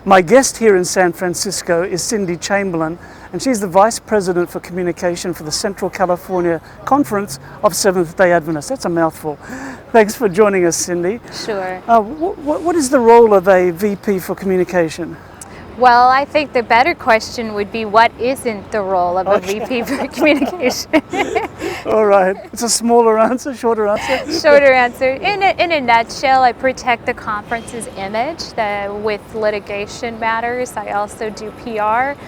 My guest here in San Francisco is Cindy Chamberlin, and she's the Vice President for Communication for the Central California Conference of Seventh-day Adventists. That's a mouthful. Thanks for joining us, Cindy. Sure. What is the role of a VP for Communication? Well, I think the better question would be, what isn't the role of a VP for Communication? All right. It's a smaller answer, shorter answer? Shorter answer. In a nutshell, I protect the conference's image with litigation matters. I also do PR,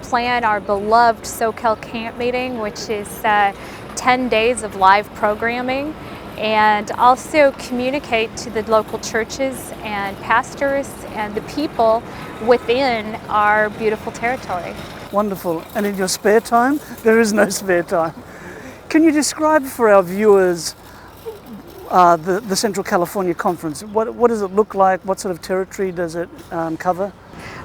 plan our beloved SoCal Camp meeting, which is 10 days of live programming, and also communicate to the local churches and pastors and the people within our beautiful territory. Wonderful. And in your spare time? There is no spare time. Can you describe for our viewers the Central California Conference? What does it look like? What sort of territory does it cover?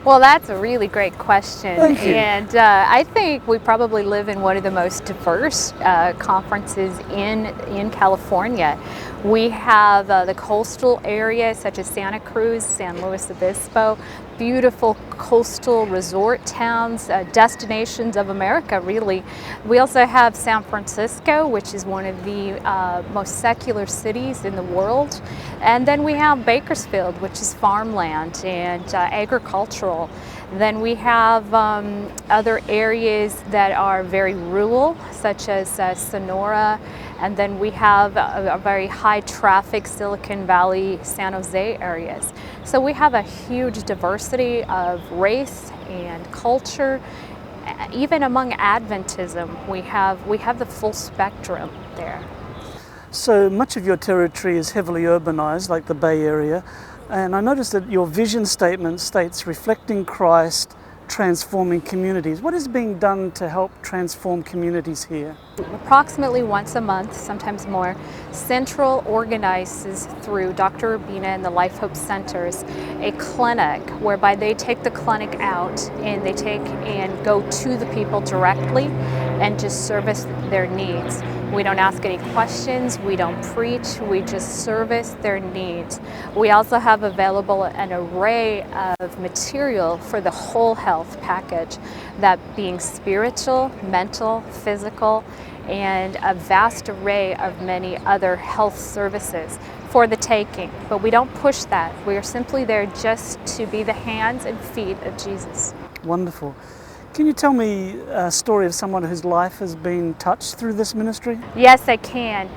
Well, that's a really great question. Thank you. And I think we probably live in one of the most diverse conferences in California. We have the coastal areas such as Santa Cruz, San Luis Obispo, beautiful coastal resort towns, destinations of America, really. We also have San Francisco, which is one of the most secular cities in the world. And then we have Bakersfield, which is farmland and agricultural. Then we have other areas that are very rural, such as Sonora. And then we have a very high traffic Silicon Valley, San Jose areas. So we have a huge diversity of race and culture. Even among Adventism, we have the full spectrum there. So much of your territory is heavily urbanized, like the Bay Area. And I noticed that your vision statement states reflecting Christ, transforming communities. What is being done to help transform communities here? Approximately once a month, sometimes more, Central organizes through Dr. Urbina and the Life Hope Centers a clinic whereby they take the clinic out and they take and go to the people directly and just service their needs. We don't ask any questions, we don't preach, we just service their needs. We also have available an array of material for the whole health package, that being spiritual, mental, physical, and a vast array of many other health services for the taking. But we don't push that. We are simply there just to be the hands and feet of Jesus. Wonderful. Can you tell me a story of someone whose life has been touched through this ministry? Yes, I can.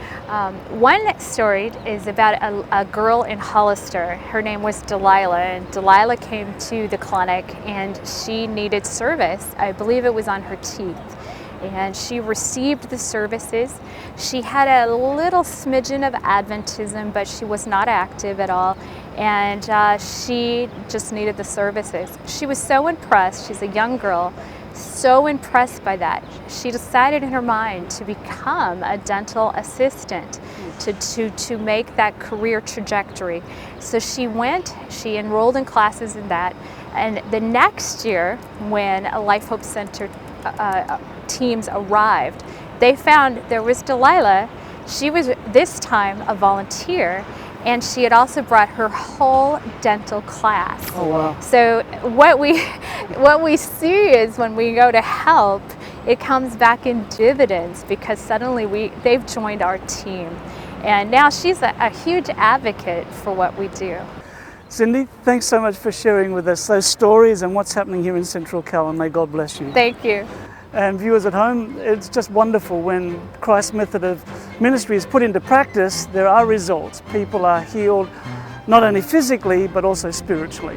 One story is about a girl in Hollister. Her name was Delilah, and Delilah came to the clinic and she needed service. I believe it was on her teeth. And she received the services. She had a little smidgen of Adventism, but she was not active at all. And she just needed the services. She was so impressed. She's a young girl, so impressed by that. She decided in her mind to become a dental assistant, to make that career trajectory. So she enrolled in classes in that. And the next year, when a Life Hope Center teams arrived, they found there was Delilah. She was this time a volunteer, and she had also brought her whole dental class. Oh, wow. So what we see is when we go to help, it comes back in dividends, because suddenly they've joined our team. And now she's a huge advocate for what we do. Cindy, thanks so much for sharing with us those stories and what's happening here in Central Cal, and may God bless you. Thank you. And viewers at home, it's just wonderful when Christ's method of ministry is put into practice. There are results. People are healed not only physically but also spiritually.